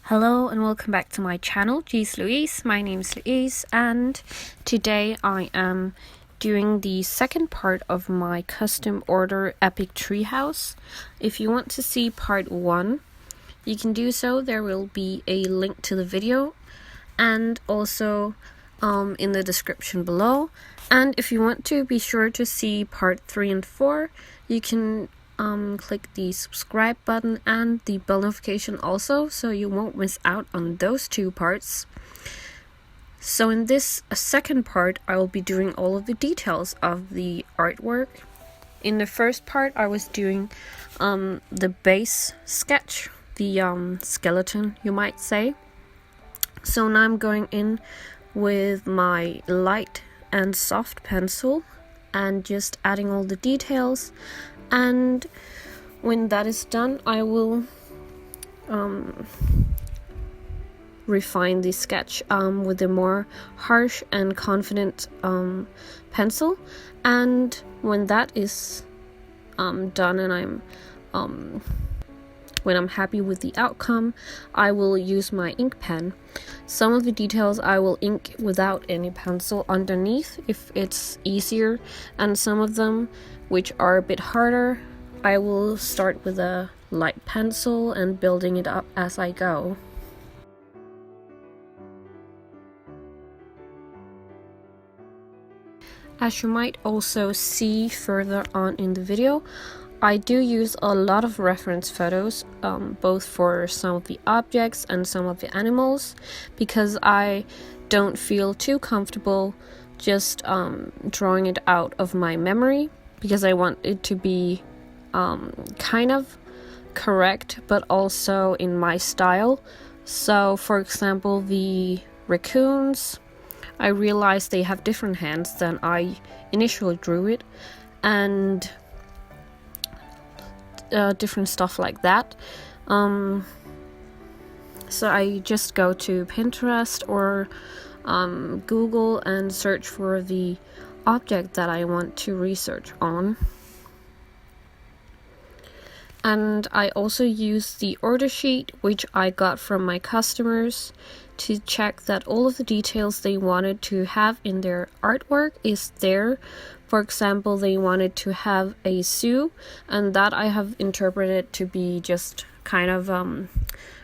Hello and welcome back to my channel, Louise. My name is Louise and today I am doing the second part of my custom order Epic Treehouse. If you want to see part 1, you can do so. There will be a link to the video and also in the description below. And if you want to, be sure to see part 3 and 4. You can click the subscribe button and the bell notification also, so you won't miss out on those 2 parts. So in this second part, I will be doing all of the details of the artwork. In the first part, I was doing the base sketch, the skeleton, you might say. So now I'm going in with my light and soft pencil and just adding all the details. And when that is done, I will refine the sketch with a more harsh and confident pencil. And when that is done and when I'm happy with the outcome, I will use my ink pen. Some of the details I will ink without any pencil underneath if it's easier, and some of them, which are a bit harder, I will start with a light pencil and building it up as I go. As you might also see further on in the video, I do use a lot of reference photos, both for some of the objects and some of the animals, because I don't feel too comfortable just drawing it out of my memory, because I want it to be kind of correct, but also in my style. So, for example, the raccoons, I realized they have different hands than I initially drew it, and different stuff like that. So I just go to Pinterest or Google and search for the object that I want to research on. And I also use the order sheet, which I got from my customers, to check that all of the details they wanted to have in their artwork is there. For example, they wanted to have a zoo, and that I have interpreted to be just kind of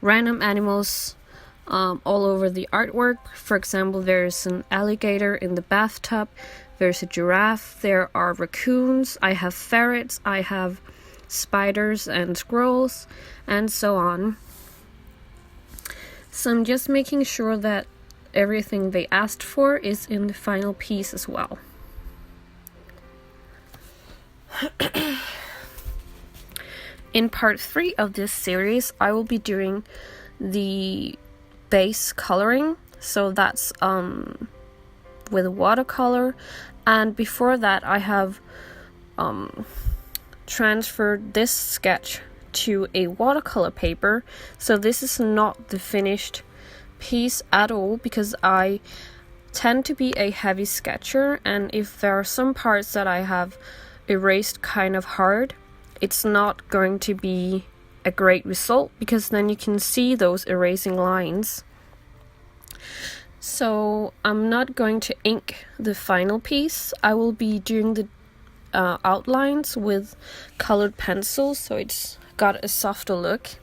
random animals all over the artwork. For example, there's an alligator in the bathtub, there's a giraffe, there are raccoons, I have ferrets, I have spiders and squirrels, and so on. So I'm just making sure that everything they asked for is in the final piece as well. In part 3 of this series, I will be doing the base coloring, so that's with watercolor, and before that I have transferred this sketch to a watercolor paper. So this is not the finished piece at all, because I tend to be a heavy sketcher, and if there are some parts that I have erased kind of hard, it's not going to be a great result, because then you can see those erasing lines. So I'm not going to ink the final piece. I will be doing the outlines with colored pencils, so it's got a softer look.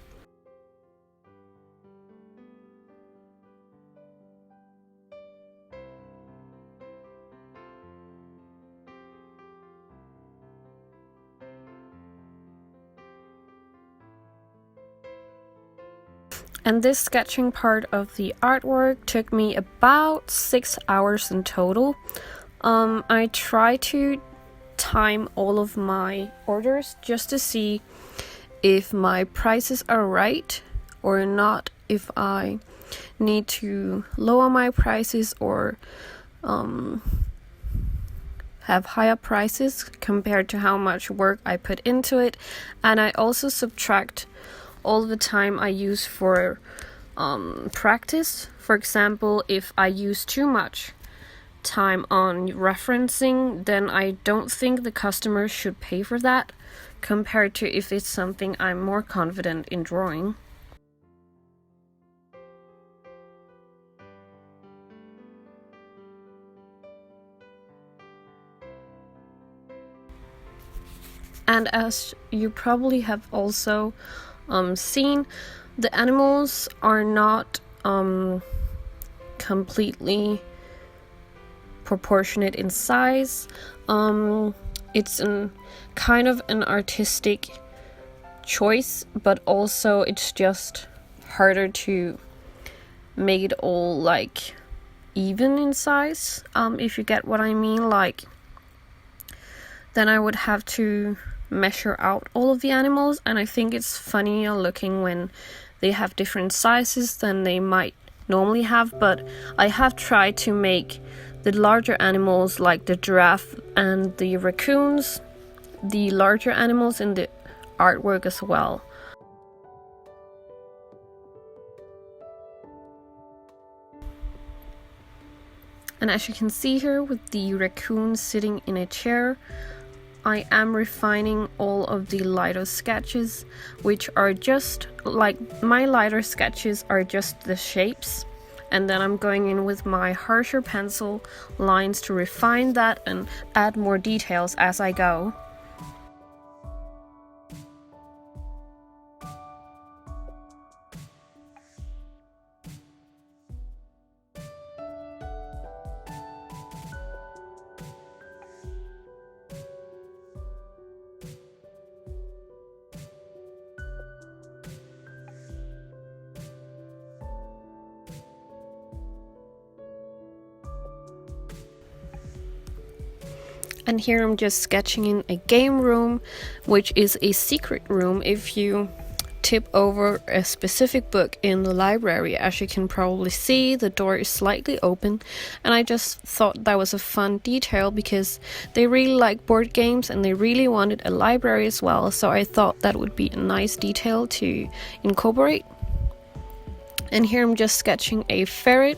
And this sketching part of the artwork took me about 6 hours in total. I try to time all of my orders just to see if my prices are right or not, if I need to lower my prices or have higher prices compared to how much work I put into it. And I also subtract all the time I use for practice. For example, if I use too much time on referencing, then I don't think the customer should pay for that, compared to if it's something I'm more confident in drawing. And as you probably have also seen, the animals are not completely proportionate in size. It's kind of an artistic choice, but also it's just harder to make it all like even in size, if you get what I mean. Like, then I would have to measure out all of the animals, and I think it's funnier looking when they have different sizes than they might normally have. But I have tried to make the larger animals, like the giraffe and the raccoons, the larger animals in the artwork as well. And as you can see here with the raccoon sitting in a chair, I am refining all of the lighter sketches, which are just like my lighter sketches are just the shapes, and then I'm going in with my harsher pencil lines to refine that and add more details as I go. And here I'm just sketching in a game room, which is a secret room if you tip over a specific book in the library. As you can probably see, the door is slightly open, and I just thought that was a fun detail because they really like board games and they really wanted a library as well, so I thought that would be a nice detail to incorporate. And here I'm just sketching a ferret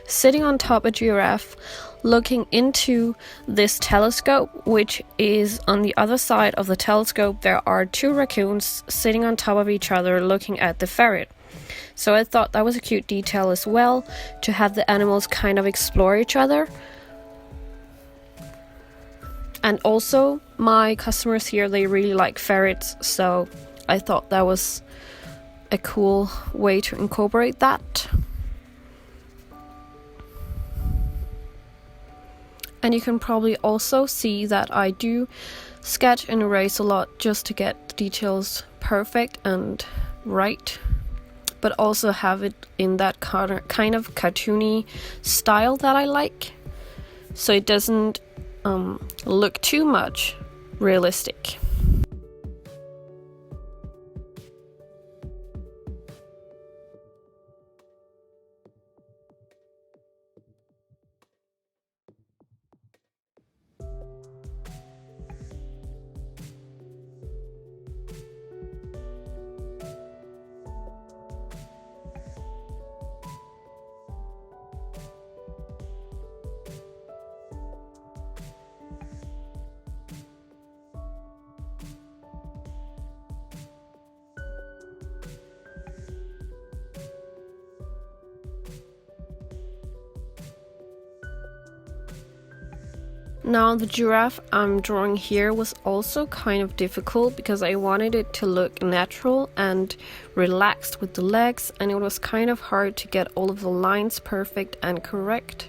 sitting on top of a giraffe, looking into this telescope, which is on the other side of the telescope. There are two raccoons sitting on top of each other looking at the ferret. So I thought that was a cute detail as well, to have the animals kind of explore each other. And also my customers here, they really like ferrets, so I thought that was a cool way to incorporate that. And you can probably also see that I do sketch and erase a lot just to get the details perfect and right, but also have it in that kind of cartoony style that I like, so it doesn't look too much realistic. Now the giraffe I'm drawing here was also kind of difficult because I wanted it to look natural and relaxed with the legs, and it was kind of hard to get all of the lines perfect and correct.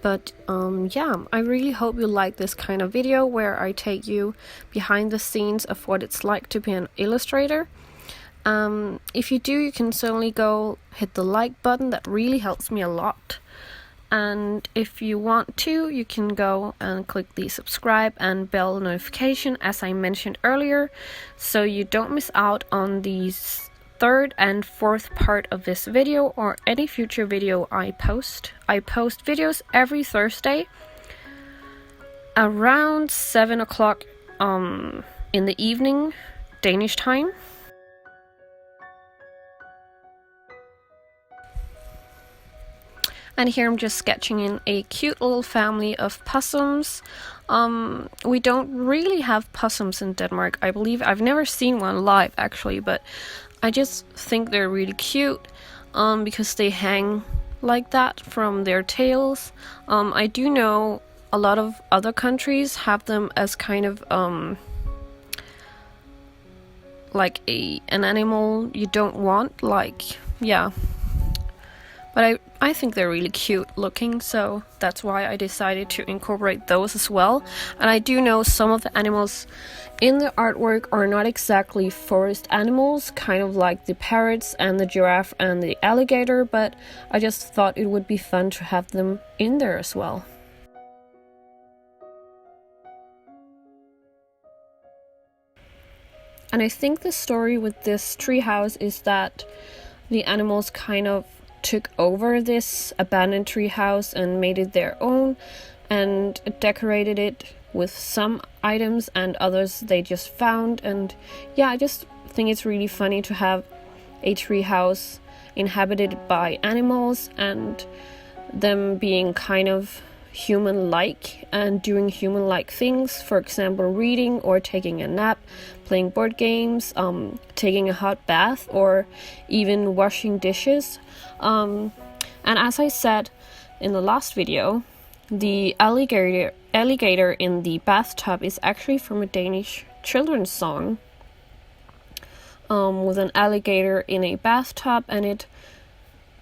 But yeah, I really hope you like this kind of video where I take you behind the scenes of what it's like to be an illustrator. If you do, you can certainly go hit the like button, that really helps me a lot. And if you want to, you can go and click the subscribe and bell notification as I mentioned earlier, so you don't miss out on the third and fourth part of this video or any future video I post. I post videos every Thursday around 7 o'clock in the evening, Danish time. And here I'm just sketching in a cute little family of possums. We don't really have possums in Denmark, I believe. I've never seen one live actually, but I just think they're really cute because they hang like that from their tails. I do know a lot of other countries have them as kind of like an animal you don't want, like, yeah. But I think they're really cute looking, so that's why I decided to incorporate those as well. And I do know some of the animals in the artwork are not exactly forest animals, kind of like the parrots and the giraffe and the alligator, but I just thought it would be fun to have them in there as well. And I think the story with this treehouse is that the animals kind of took over this abandoned treehouse and made it their own and decorated it with some items, and others they just found. And yeah, I just think it's really funny to have a treehouse inhabited by animals and them being kind of human-like and doing human-like things, for example reading or taking a nap, playing board games, taking a hot bath, or even washing dishes. And as I said in the last video, the alligator in the bathtub is actually from a Danish children's song, with an alligator in a bathtub, and it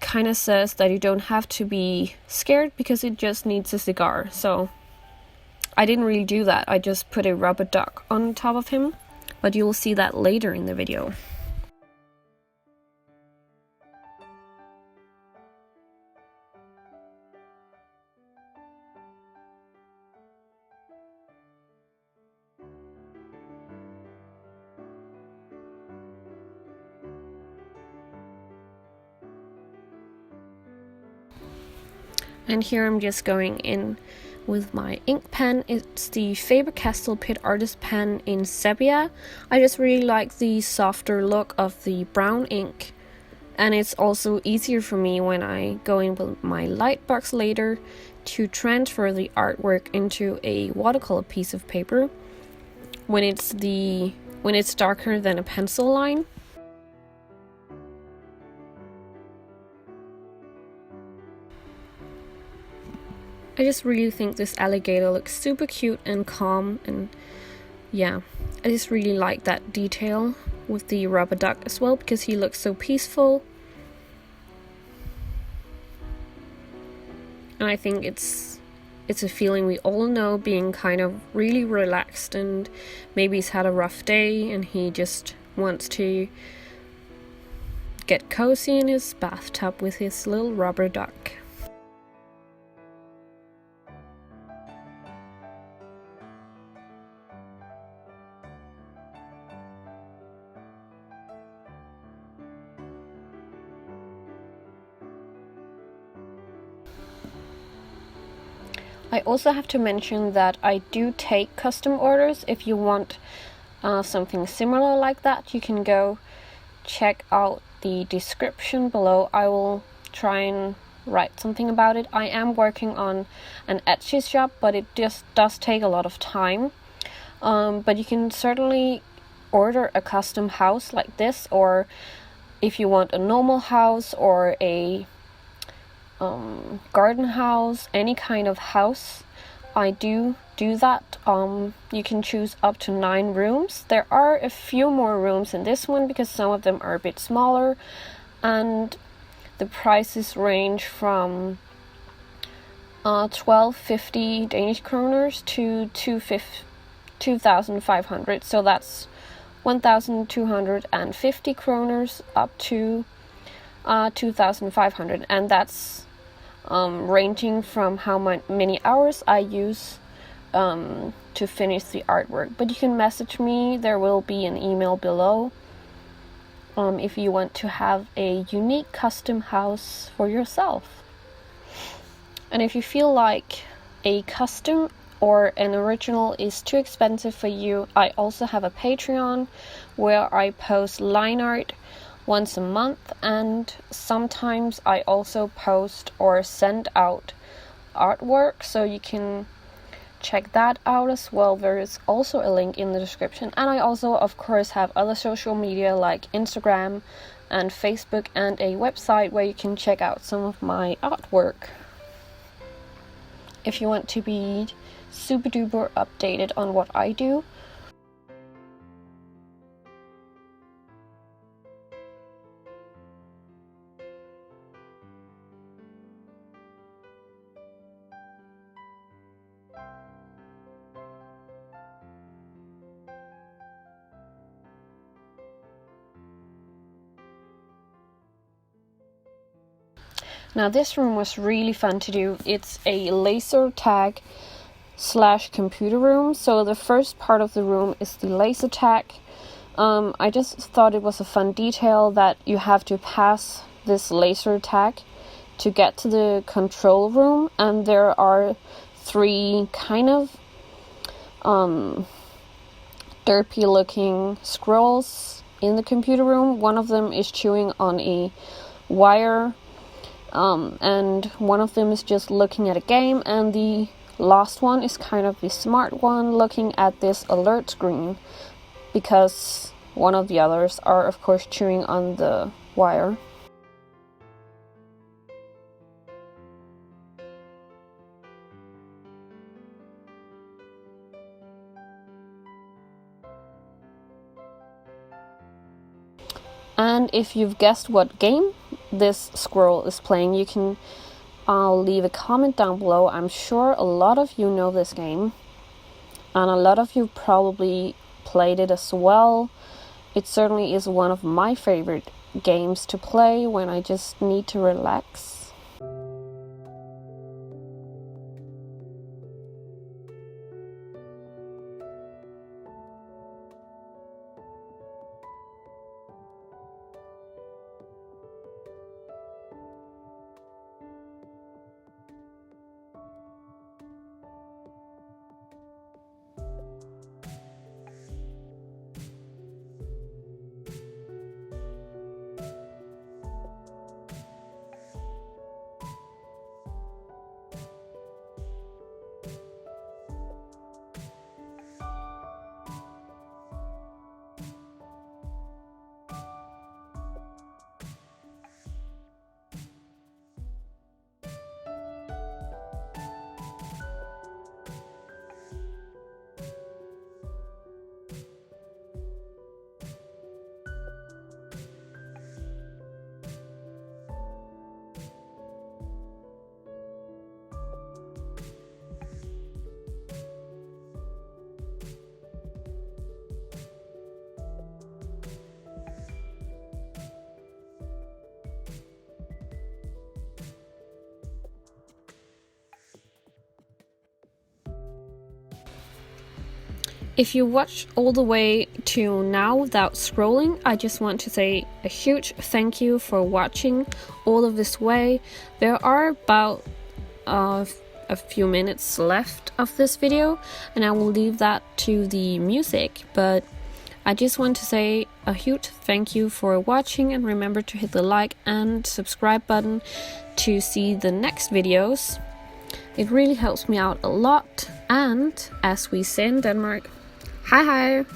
kind of says that you don't have to be scared because it just needs a cigar. So I didn't really do that, I just put a rubber duck on top of him, but you will see that later in the video. And here I'm just going in with my ink pen. It's the Faber-Castell Pitt Artist Pen in Sepia. I just really like the softer look of the brown ink, and it's also easier for me when I go in with my light box later to transfer the artwork into a watercolor piece of paper when it's darker than a pencil line. I just really think this alligator looks super cute and calm, and yeah, I just really like that detail with the rubber duck as well, because he looks so peaceful. And I think it's a feeling we all know, being kind of really relaxed, and maybe he's had a rough day and he just wants to get cozy in his bathtub with his little rubber duck. I also have to mention that I do take custom orders. If you want something similar like that, you can go check out the description below. I will try and write something about it. I am working on an Etsy shop, but it just does take a lot of time. But you can certainly order a custom house like this, or if you want a normal house or a garden house, any kind of house, I do that. You can choose up to 9 rooms. There are a few more rooms in this one because some of them are a bit smaller, and the prices range from 1250 Danish kroners to 2,500, so that's 1,250 kroners up to 2,500, and that's ranging from how many hours I use to finish the artwork. But you can message me, there will be an email below if you want to have a unique custom house for yourself. And if you feel like a custom or an original is too expensive for you, I also have a Patreon where I post line art once a month, and sometimes I also post or send out artwork, so you can check that out as well. There is also a link in the description, and I also of course have other social media like Instagram and Facebook, and a website where you can check out some of my artwork. if you want to be super duper updated on what I do. Now this room was really fun to do. It's a laser tag / computer room. So the first part of the room is the laser tag. I just thought it was a fun detail that you have to pass this laser tag to get to the control room, and there are 3 kind of derpy looking squirrels in the computer room. One of them is chewing on a wire, and one of them is just looking at a game, and the last one is kind of the smart one looking at this alert screen, because one of the others are of course chewing on the wire. And if you've guessed what game this squirrel is playing, you can leave a comment down below. I'm sure a lot of you know this game, and a lot of you probably played it as well. It certainly is one of my favorite games to play when I just need to relax. If you watched all the way to now without scrolling, I just want to say a huge thank you for watching all of this way. There are about a few minutes left of this video, and I will leave that to the music, but I just want to say a huge thank you for watching, and remember to hit the like and subscribe button to see the next videos. It really helps me out a lot, and as we say in Denmark, hej hej!